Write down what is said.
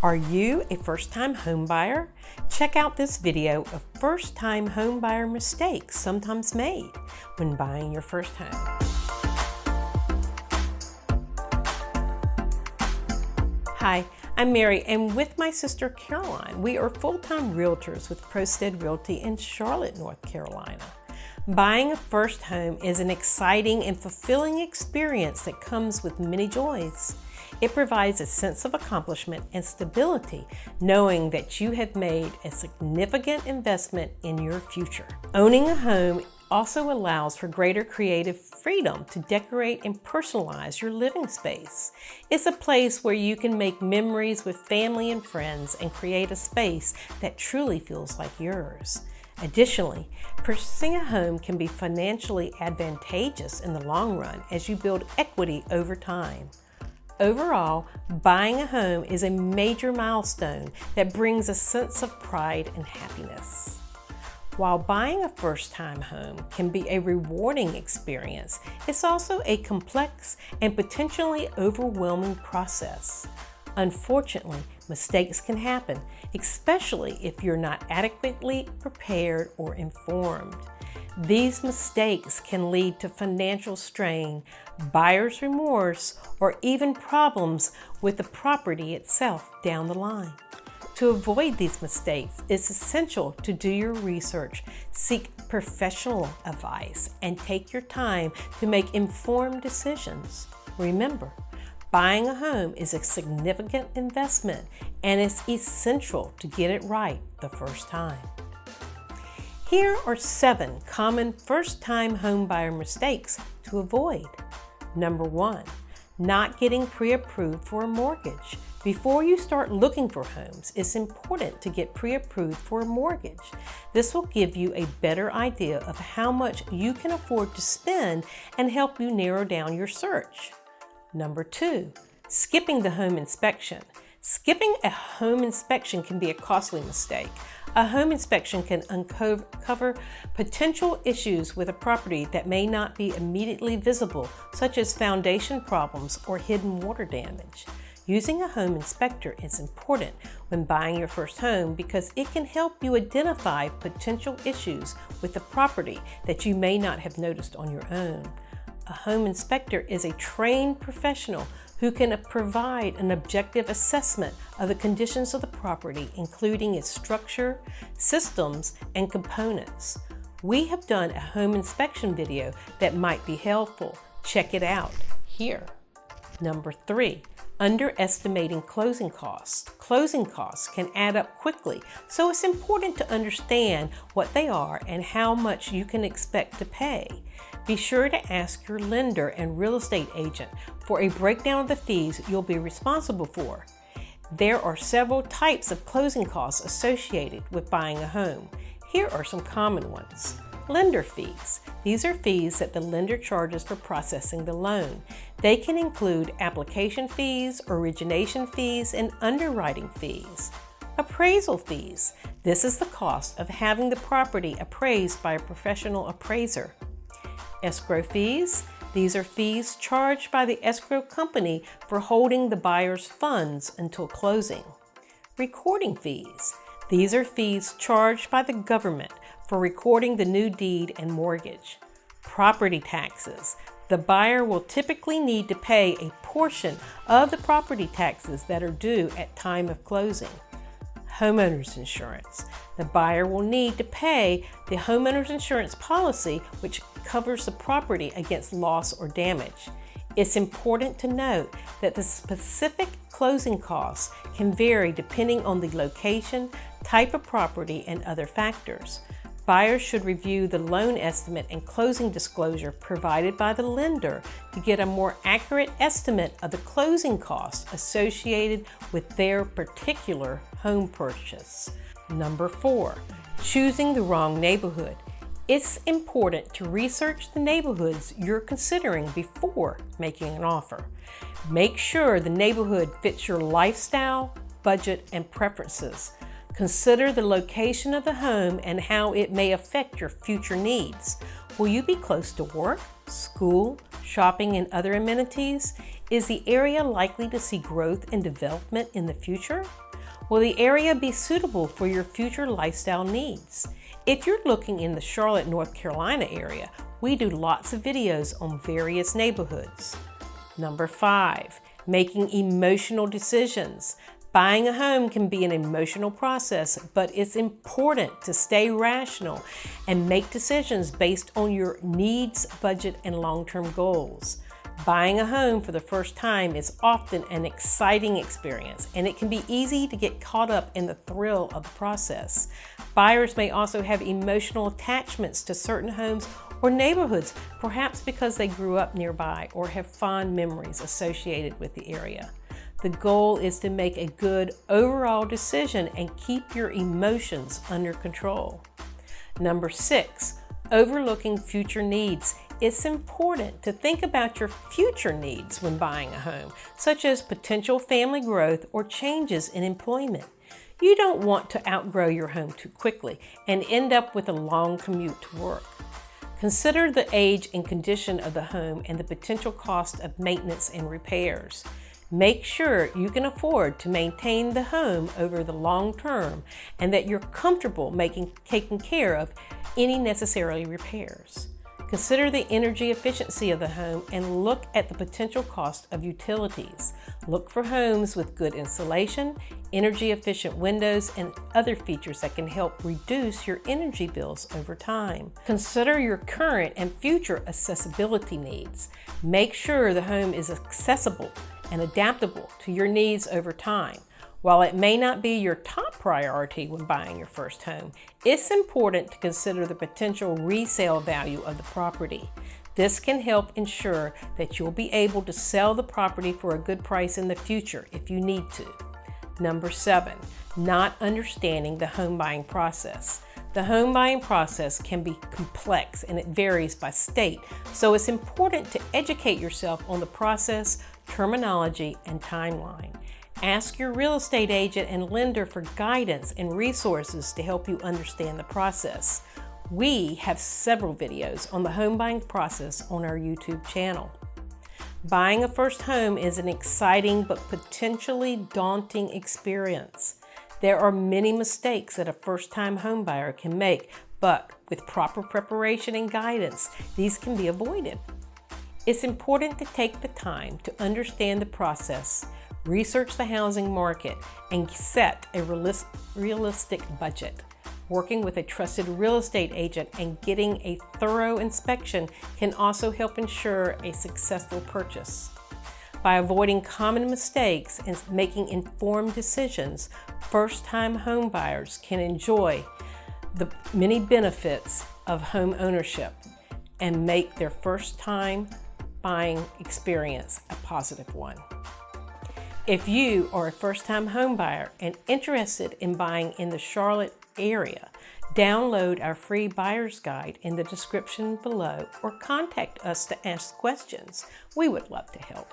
Are you a first-time homebuyer? Check out this video of first-time homebuyer mistakes sometimes made when buying your first home. Hi, I'm Mary, and with my sister Caroline, we are full-time realtors with Prostead Realty in Charlotte, North Carolina. Buying a first home is an exciting and fulfilling experience that comes with many joys. It provides a sense of accomplishment and stability, knowing that you have made a significant investment in your future. Owning a home also allows for greater creative freedom to decorate and personalize your living space. It's a place where you can make memories with family and friends and create a space that truly feels like yours. Additionally, purchasing a home can be financially advantageous in the long run as you build equity over time. Overall, buying a home is a major milestone that brings a sense of pride and happiness. While buying a first-time home can be a rewarding experience, it's also a complex and potentially overwhelming process. Unfortunately, mistakes can happen, especially if you're not adequately prepared or informed. These mistakes can lead to financial strain, buyer's remorse, or even problems with the property itself down the line. To avoid these mistakes, it's essential to do your research, seek professional advice, and take your time to make informed decisions. Remember, buying a home is a significant investment, and it's essential to get it right the first time. Here are 7 common first-time homebuyer mistakes to avoid. Number 1, not getting pre-approved for a mortgage. Before you start looking for homes, it's important to get pre-approved for a mortgage. This will give you a better idea of how much you can afford to spend and help you narrow down your search. Number 2, skipping the home inspection. Skipping a home inspection can be a costly mistake. A home inspection can uncover potential issues with a property that may not be immediately visible, such as foundation problems or hidden water damage. Using a home inspector is important when buying your first home because it can help you identify potential issues with the property that you may not have noticed on your own. A home inspector is a trained professional who can provide an objective assessment of the conditions of the property, including its structure, systems, and components. We have done a home inspection video that might be helpful. Check it out here. Number 3, underestimating closing costs. Closing costs can add up quickly, so it's important to understand what they are and how much you can expect to pay. Be sure to ask your lender and real estate agent for a breakdown of the fees you'll be responsible for. There are several types of closing costs associated with buying a home. Here are some common ones. Lender fees. These are fees that the lender charges for processing the loan. They can include application fees, origination fees, and underwriting fees. Appraisal fees. This is the cost of having the property appraised by a professional appraiser. Escrow fees. These are fees charged by the escrow company for holding the buyer's funds until closing. Recording fees. These are fees charged by the government for recording the new deed and mortgage. Property taxes. The buyer will typically need to pay a portion of the property taxes that are due at time of closing. Homeowners insurance. The buyer will need to pay the homeowners insurance policy, which covers the property against loss or damage. It's important to note that the specific closing costs can vary depending on the location, type of property, and other factors. Buyers should review the loan estimate and closing disclosure provided by the lender to get a more accurate estimate of the closing costs associated with their particular home purchase. Number 4, choosing the wrong neighborhood. It's important to research the neighborhoods you're considering before making an offer. Make sure the neighborhood fits your lifestyle, budget, and preferences. Consider the location of the home and how it may affect your future needs. Will you be close to work, school, shopping, and other amenities? Is the area likely to see growth and development in the future? Will the area be suitable for your future lifestyle needs? If you're looking in the Charlotte, North Carolina area, we do lots of videos on various neighborhoods. Number 5, making emotional decisions. Buying a home can be an emotional process, but it's important to stay rational and make decisions based on your needs, budget, and long-term goals. Buying a home for the first time is often an exciting experience, and it can be easy to get caught up in the thrill of the process. Buyers may also have emotional attachments to certain homes or neighborhoods, perhaps because they grew up nearby or have fond memories associated with the area. The goal is to make a good overall decision and keep your emotions under control. Number 6, overlooking future needs. It's important to think about your future needs when buying a home, such as potential family growth or changes in employment. You don't want to outgrow your home too quickly and end up with a long commute to work. Consider the age and condition of the home and the potential cost of maintenance and repairs. Make sure you can afford to maintain the home over the long term and that you're comfortable taking care of any necessary repairs. Consider the energy efficiency of the home and look at the potential cost of utilities. Look for homes with good insulation, energy efficient windows, and other features that can help reduce your energy bills over time. Consider your current and future accessibility needs. Make sure the home is accessible and adaptable to your needs over time. While it may not be your top priority when buying your first home, it's important to consider the potential resale value of the property. This can help ensure that you'll be able to sell the property for a good price in the future if you need to. Number 7, not understanding the home buying process. The home buying process can be complex and it varies by state, so it's important to educate yourself on the process, terminology, and timeline. Ask your real estate agent and lender for guidance and resources to help you understand the process. We have several videos on the home buying process on our YouTube channel. Buying a first home is an exciting but potentially daunting experience. There are many mistakes that a first-time home buyer can make, but with proper preparation and guidance, these can be avoided. It's important to take the time to understand the process, research the housing market, and set a realistic budget. Working with a trusted real estate agent and getting a thorough inspection can also help ensure a successful purchase. By avoiding common mistakes and making informed decisions, first-time home buyers can enjoy the many benefits of home ownership and make their first-time buying experience a positive one. If you are a first-time home buyer and interested in buying in the Charlotte area, download our free buyer's guide in the description below or contact us to ask questions. We would love to help.